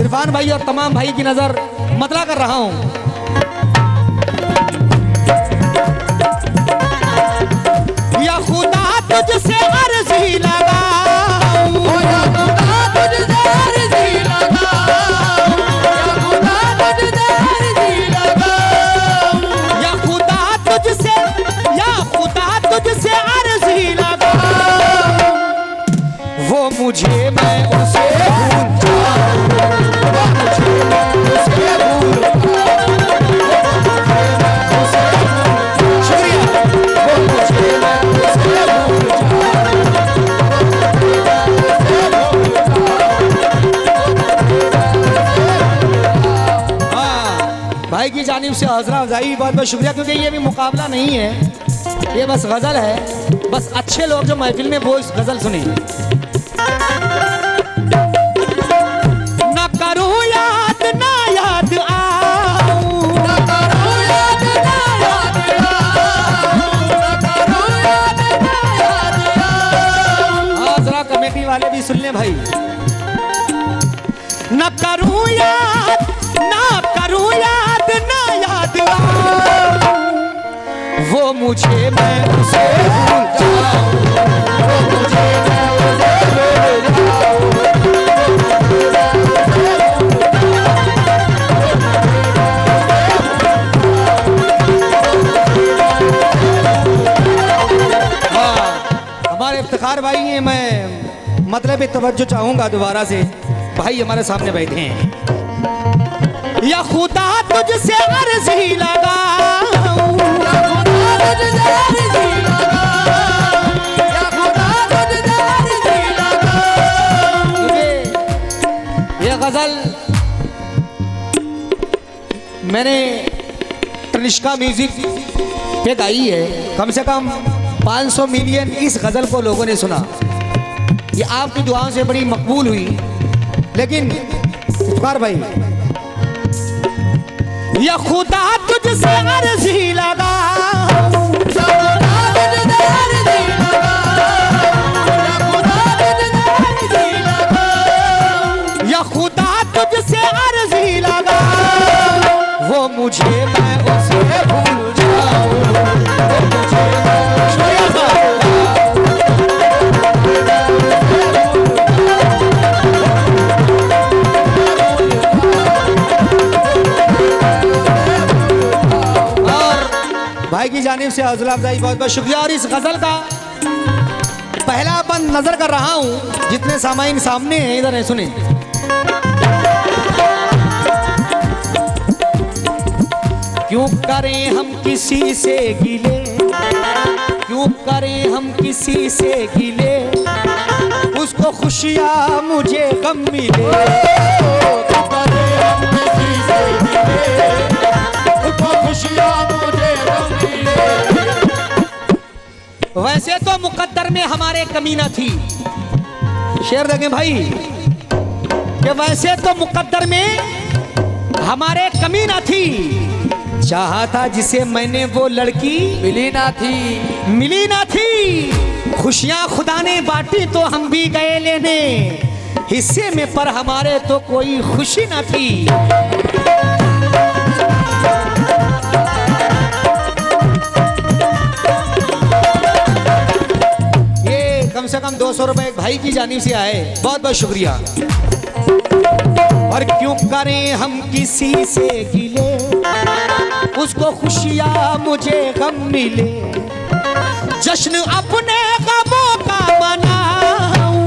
इरफान भाई और तमाम भाई की नजर मतला कर रहा हूं। या खुदा तुझसे अर्जी लगाऊं, या खुदा तुझसे अर्जी लगाऊं, या खुदा तुझसे अर्जी लगाऊं, या खुदा तुझसे, या खुदा तुझसे अर्जी लगाऊं, वो मुझे मैं उसे भूल जाऊं, वो मुझे मैं उसे भूल भाई की जानिब से हौसला अफजाई बहुत बहुत शुक्रिया, क्योंकि ये भी मुकाबला नहीं है, ये बस गजल है। बस अच्छे लोग जो महफिल में वो इस गजल सुने। ना करूं याद ना याद आऊं, ना करूं याद ना याद आऊं, ना करूं याद ना याद आऊं। हाँ जरा कमेटी वाले भी सुन लें भाई। ना करूं याद ना करूं याद ना याद आऊं, वो मुझे मैं उसे भूल जाऊं, वो मुझे मैं उसे भूल जाऊं। हाँ हमारे इफ्तिखार भाई हैं, मैं मतलब तवज्जो चाहूंगा दोबारा से। भाई हमारे सामने बैठे हैं। या खुदा तुझसे अर्जी लगाऊं, या खुदा तुझसे अर्जी लगाऊं, या खुदा तुझसे अर्जी लगाऊं। ये गजल मैंने तनिष्का म्यूजिक पे गाई है। कम से कम 500 मिलियन इस गजल को लोगों ने सुना। ये आपकी दुआओं से बड़ी मकबूल हुई। लेकिन इफ्तिखार भाई, या खुदा तुझसे अर्जी लगाऊं, या खुदा तुझसे अर्जी लगाऊं, या खुदा तुझसे अर्जी लगाऊं, या खुदा तुझसे अर्जी लगाऊं, वो मुझे मैं उसे भूल जाऊं, वो मुझे मैं उसे भाई की जानिब से हौसला अफजाई बहुत बहुत शुक्रिया। और इस गजल का पहला बंद नजर कर रहा हूं, जितने सामाइन सामने हैं इधर है, सुने। क्यों करें हम किसी से गिले, क्यों करें हम किसी से गिले, उसको खुशियां मुझे गम मिले। क्यों करें हम किसी से गिले, उसको खुशियां मुझे गम मिले। वैसे तो मुकद्दर में हमारे कमी न थी। शेर देखें भाई कि वैसे तो मुकद्दर में हमारे कमी न थी। चाहा था जिसे मैंने वो लड़की मिली ना थी, मिली ना थी। खुशियां खुदा ने बांटी तो हम भी गए लेने, हिस्से में पर हमारे तो कोई खुशी ना थी। ये कम से कम 200 रुपए एक भाई की जानिब से आए, बहुत बहुत शुक्रिया। और क्यों करें हम किसी से गिले, उसको खुशियां मुझे गम मिले। जश्न अपने गमों का मनाऊं,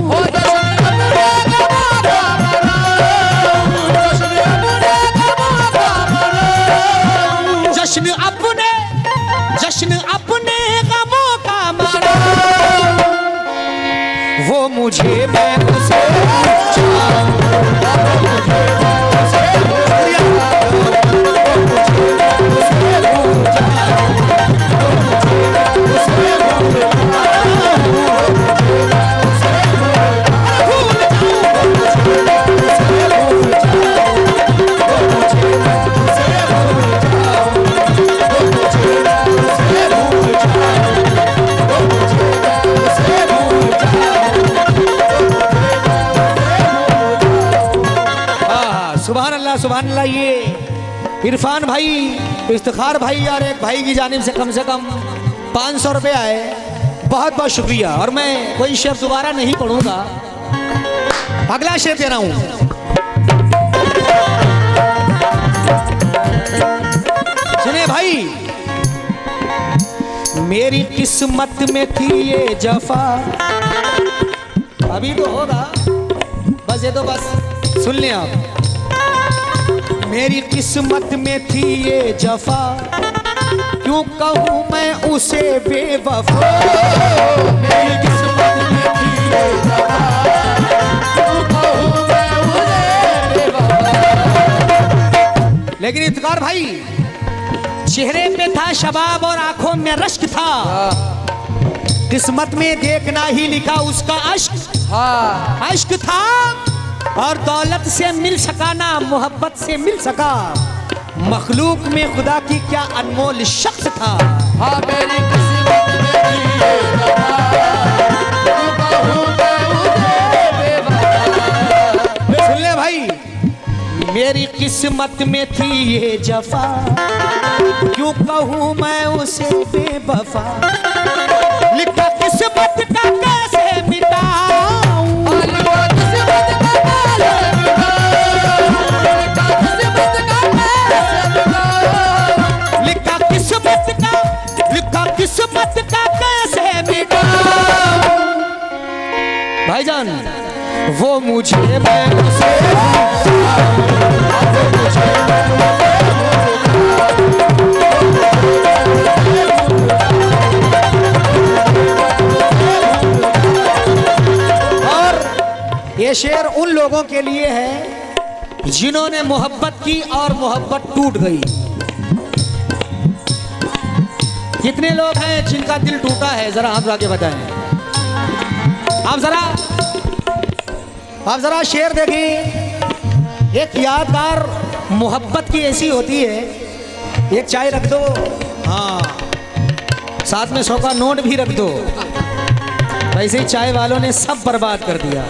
जश्न अपने गमों का मनाऊं, वो मुझे मैं उसे इरफान भाई, इफ्तिखार भाई और एक भाई की जानिब से कम 500 रुपये आए। बहुत बहुत शुक्रिया। और मैं कोई शेर दोबारा नहीं पढ़ूंगा, अगला शेर दे रहा हूं। सुने भाई, मेरी किस्मत में थी ये जफा, अभी तो होगा, बस ये तो बस सुन लें आप। मेरी किस्मत में थी ये जफा, क्यों कहूँ मैं उसे बेवफा। मेरी किस्मत में थी ये जफा, क्यों कहूँ मैं उसे बेवफा। लेकिन इफ्तिखार भाई, चेहरे पे था शबाब और आंखों में रश्क था, किस्मत में देखना ही लिखा उसका अश्क। अश्क था और दौलत से मिल सका ना मोहब्बत से मिल सका, मखलूक में खुदा की क्या अनमोल शख्स था। हाँ, मेरी किस्मत में थी ये जफा, क्यों कहूँ मैं उसे बेवफा। सुन ले भाई, मेरी किस्मत में थी ये जफा, क्यों कहूँ मैं उसे बेवफा। लिखा किस्मत का कैसे मिटाऊं, लिखा किस्मत का कैसे मिटाऊं, लिखा किस्मत का कैसे मिटाऊं। भाईजान, वो मुझे मैं उसे ये शेर उन लोगों के लिए है जिन्होंने मोहब्बत की और मोहब्बत टूट गई। कितने लोग हैं जिनका दिल टूटा है, जरा हाथ आगे बताएं। आप जरा शेर देखिए। एक यादगार मोहब्बत की ऐसी होती है, एक चाय रख दो, हाँ, साथ में 100 का नोट भी रख दो, वैसे ही चाय वालों ने सब बर्बाद कर दिया।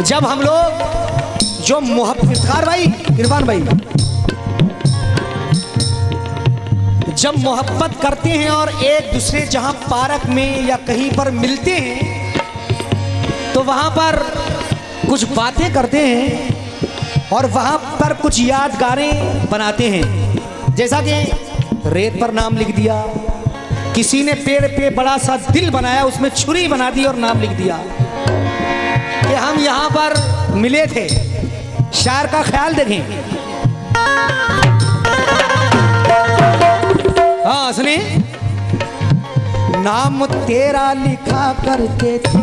जब हम लोग जो इफ्तिखार भाई, इरफान भाई, जब मोहब्बत करते हैं और एक दूसरे जहां पार्क में या कहीं पर मिलते हैं तो वहां पर कुछ बातें करते हैं और वहां पर कुछ यादगारें बनाते हैं। जैसा कि रेत पर नाम लिख दिया, किसी ने पेड़ पे बड़ा सा दिल बनाया, उसमें छुरी बना दी और नाम लिख दिया कि हम यहाँ पर मिले थे। शायर का ख्याल देखें। हाँ सुनिए, नाम तेरा लिखा करते थे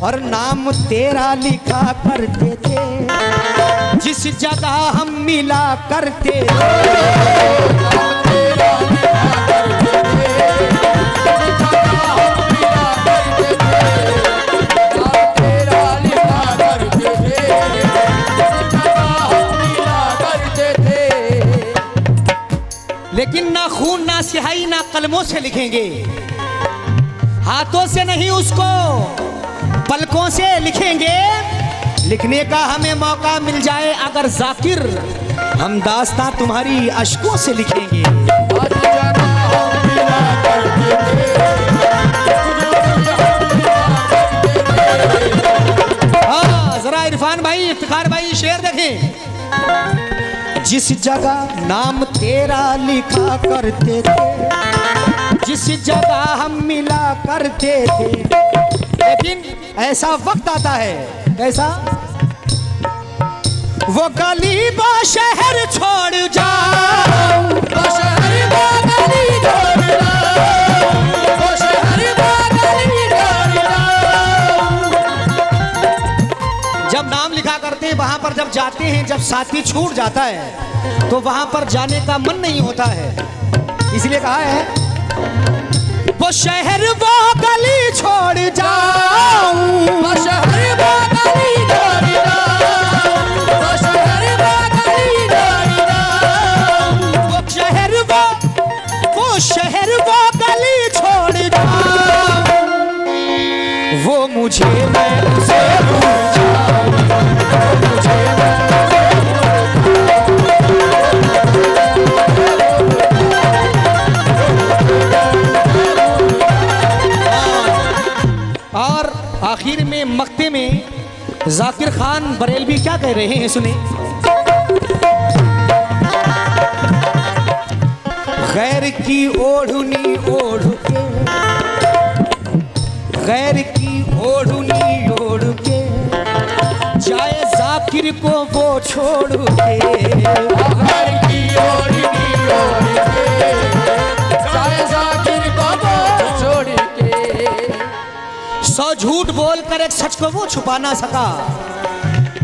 और नाम तेरा लिखा करते थे, जिस जगह हम मिला करते थे। लेकिन ना खून ना स्याही ना कलमों से लिखेंगे, हाथों से नहीं उसको पलकों से लिखेंगे। लिखने का हमें मौका मिल जाए अगर जाकिर, हम दास्तां तुम्हारी अश्कों से लिखेंगे। हाँ जरा इरफान भाई, इफ्तिखार भाई शेर देखें। जिस जगह नाम तेरा लिखा करते थे, जिस जगह हम मिला करते थे, लेकिन ऐसा वक्त आता है, कैसा? वो गली वो शहर छोड़ जाओ, वो शहर वो गली छोड़ जाओ, वो शहर वो गली छोड़ जाओ। जब नाम लिखा करते हैं वहां पर जब जाते हैं, जब साथी छूट जाता है तो वहां पर जाने का मन नहीं होता है। इसलिए कहा है वो शहर वो गली छोड़ जाओ, वो शहर वो गली छोड़ जाओ, वो शहर वो गली छोड़ जाओ, वो शहर वो गली छोड़ जाओ। वो मुझे मैं उसे भूल जाऊं, वो मुझे मैं और आखिर में मक्ते में जाकिर खान बरेलवी क्या कह रहे हैं सुने। गैर की ओढ़नी ओढ़ के, गैर की ओढ़नी ओढ़ के जाए जाकिर को वो छोड़ के, गैर की ओढ़नी ओढ़ के जाए जाकिर को वो छोड़ के। 100 झूठ बोलकर एक सच को वो छुपा ना सका,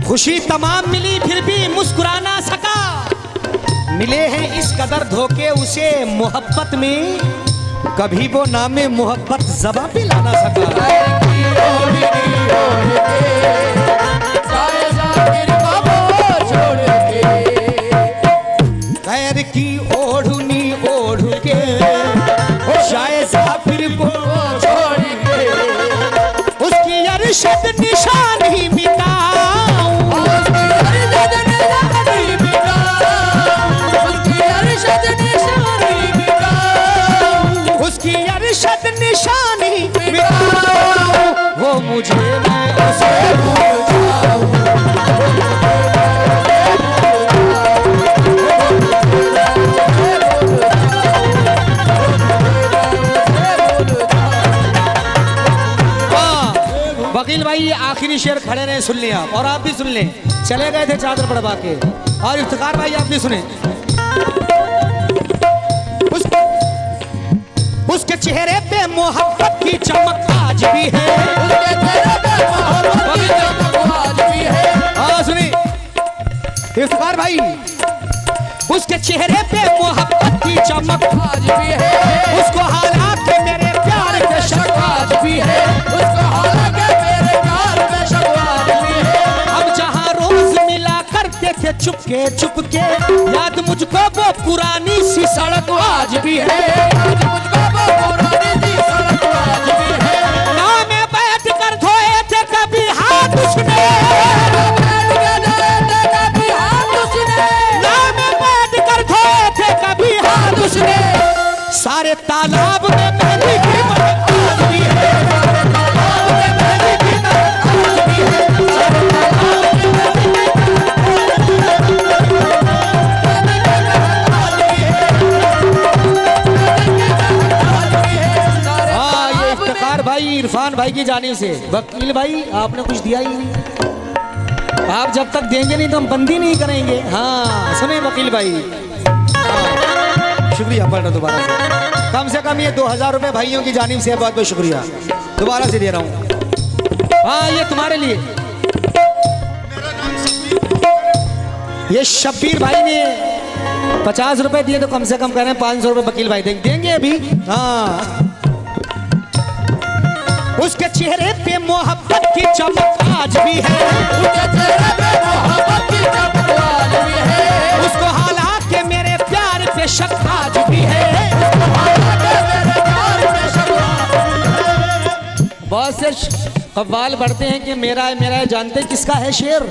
खुशी तमाम मिली फिर भी मुस्कुरा ना सका। मिले हैं इस कदर धोखे उसे मोहब्बत में, कभी वो नामे मोहब्बत ज़बां पे ला ना सका। गैर की ओढ़नी ओढ़ के जाए जाकिर को वो छोड़ के। गैर की ओढ़नी ओढ़ के जाए जाकिर को छोड़ के उसकी अरशद निशानी मिटाऊं, उसकी अरशद निशानी मिटाऊं, वो मुझे मैं उसे भूल जाऊं। वकील भाई ये आखिरी शेर खड़े रहे, सुन लिया और आप भी सुन लें। चले गए थे चादर पड़वा के। और इफ्तिखार भाई आप भी सुने। उसके चेहरे पे मोहब्बत की चमक आज भी है, हाँ सुनिए इफ्तिखार भाई, उसके चेहरे पे मोहब्बत की चमक आज भी है, उसको हालांकि मेरे प्यार के शक आज भी है, उसको हालांकि मेरे प्यार में शक आज भी है। हम जहाँ रोज मिला करते थे चुपके चुपके, याद मुझको वो पुरानी सी सड़क आज भी है, आज मुझको वो पुरानी सी सड़क आज भी है। ना में बैठ कर धोए थे कभी हाथ उसने, कभी हाथ उसने, ना में बैठ कर धोए थे कभी हाथ उसने, सारे तालाब में मेहंदी की महक आज भी है, सारे तालाब में मेहंदी की महक आज भी है, सारे तालाब में मेहंदी की भाई इरफान भाई की जानिब से। वकील भाई आपने कुछ दिया ही नहीं, आप जब तक देंगे नहीं तो हम बंदी नहीं करेंगे। हाँ सुने वकील भाई, हाँ, शुक्रिया पढ़ रहा दोबारा से कम ये 2000 रुपये भाइयों की जानिब से बहुत बहुत शुक्रिया दोबारा से दे रहा हूँ। हाँ ये तुम्हारे लिए, ये शब्बीर भाई ने 50 रुपये दिए तो कम से कम कह रहे हैं 500 रुपये वकील भाई देंगे अभी। हाँ उसके चेहरे पे मोहब्बत की चमक आज भी है, उसके चेहरे पे मोहब्बत की चमक आज भी है, उसको हालांकि मेरे प्यार पे शक आज भी है, उसको हालांकि मेरे प्यार में शक आज भी है। बहुत से कव्वाल बढ़ते हैं कि मेरा है मेरा है, जानते किसका है शेर?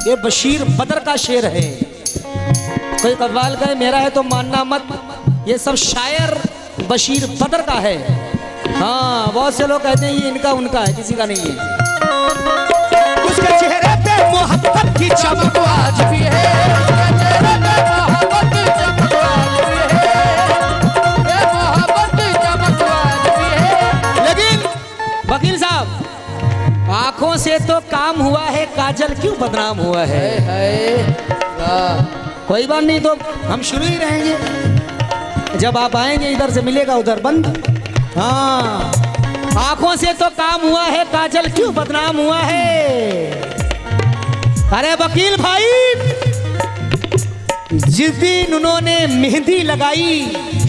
ये बशीर बदर का शेर है। कोई कव्वाल कहे मेरा है तो मानना मत, ये सब शायर बशीर बदर का है। हाँ बहुत से लोग कहते हैं ये इनका उनका है, किसी का नहीं है। उसके चेहरे पे मोहब्बत की चमक आज भी है, उसके चेहरे पे मोहब्बत की चमक आज भी है, ये मोहब्बत की चमक आज भी है। लेकिन वकील साहब आंखों से तो काम हुआ है, काजल क्यों बदनाम हुआ है? कोई बात नहीं तो हम शुरू ही रहेंगे, जब आप आएंगे इधर से मिलेगा उधर बंद। हाँ आंखों से तो काम हुआ है, काजल क्यों बदनाम हुआ है? अरे वकील भाई जिस दिन उन्होंने मेहंदी लगाई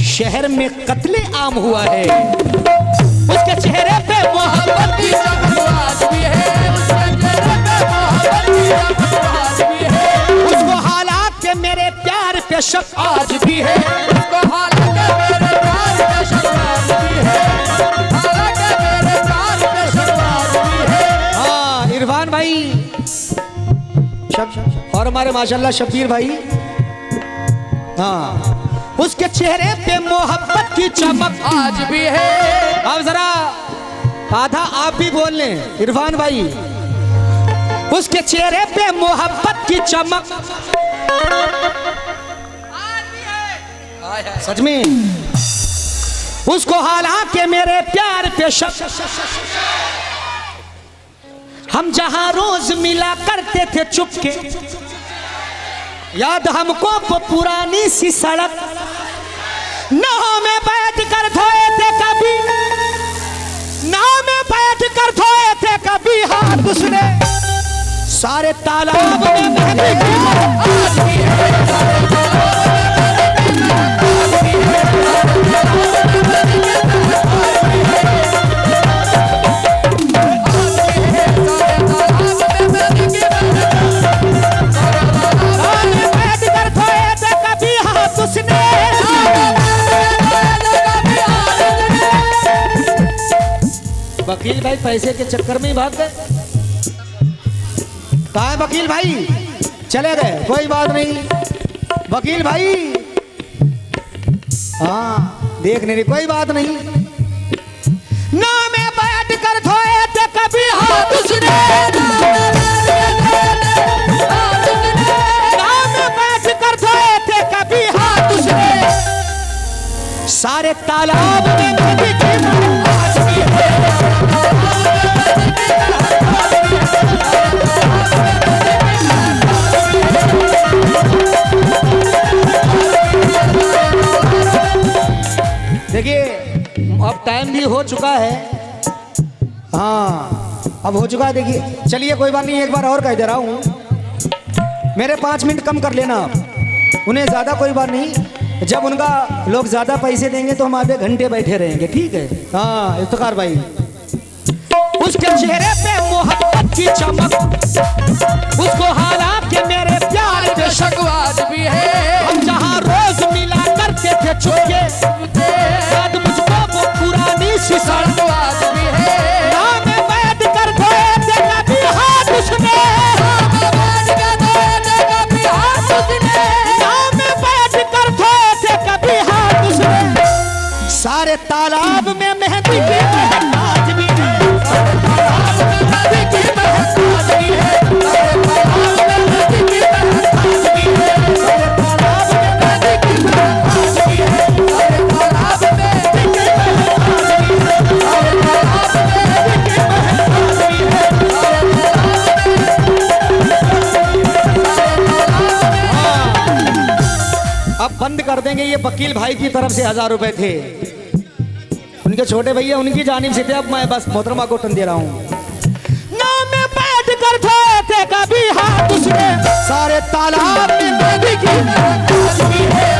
शहर में कत्ले आम हुआ है। उसके चेहरे पे मोहब्बत की चमक आज भी है, उसके चेहरे पे मोहब्बत की चमक आज भी है, उसको हालात के मेरे प्यार पे शक आज भी है, उसको हालांकि मेरे प्यार पे शक आज भी है, हालांकि मेरे प्यार पे शक आज इरफान भाई और हमारे माशाल्लाह शब्बीर भाई। हाँ, उसके चेहरे पे मोहब्बत की चमक आज भी है। अब जरा आधा आप भी बोल लें इरफान भाई। उसके चेहरे पे मोहब्बत की चमक सच में। उसको हालांकि मेरे प्यार पे शक, हम जहां रोज मिला करते थे चुपके, याद हमको वो पुरानी सी सड़क, नाव में बैठ कर धोए थे कभी, नाव में बैठ कर धोए थे कभी हाथ उसने, सारे तालाब में बहने की वकील भाई पैसे के चक्कर में ही भाग गए। कहाँ है वकील भाई? चले गए, कोई बात नहीं। वकील भाई हाँ देख नहीं, कोई बात नहीं। ना मैं बैठ कर धोए थे कभी हाथ उसने, ना मैं बैठ कर धोए थे कभी हाथ उसने, सारे तालाब में नदी की आज भी है। देखिए अब टाइम भी हो चुका है। हाँ अब हो चुका है। देखिए चलिए कोई बात नहीं, एक बार और कह दे रहा हूँ, मेरे 5 मिनट कम कर लेना आप, उन्हें ज़्यादा कोई बात नहीं। जब उनका लोग ज़्यादा पैसे देंगे तो हम आधे घंटे बैठे रहेंगे, ठीक है? हाँ इफ्तिखार भाई। उसके चेहरे पे मोहब्बत की चमक, उसको हालांकि मेरे प्यार पे शक आज भी है। हम जहाँ रोज मिला करते थे चुपके, याद मुझको वो पुरानी सी सड़क आज भी है। ना मैं बैठ कर धोए थे कभी हाथ उसने, ना मैं बैठ कर धोए थे कभी हाथ उसने, सारे तालाब में मेहंदी की महक आज भी है। मेहंदी की महक आज भी है। मेहंदी की महक आज भी है। मेहंदी की महक आज भी है। अब बंद कर देंगे। ये वकील भाई की तरफ से 1000 रुपए थे, उनके छोटे भैया उनकी जानिब से थे। अब मैं बस मोहतरमा को टन दे रहा हूँ। ना मैं बैठ कर धोए थे कभी हाथ उसने, सारे तालाब में नदी की आज भी है।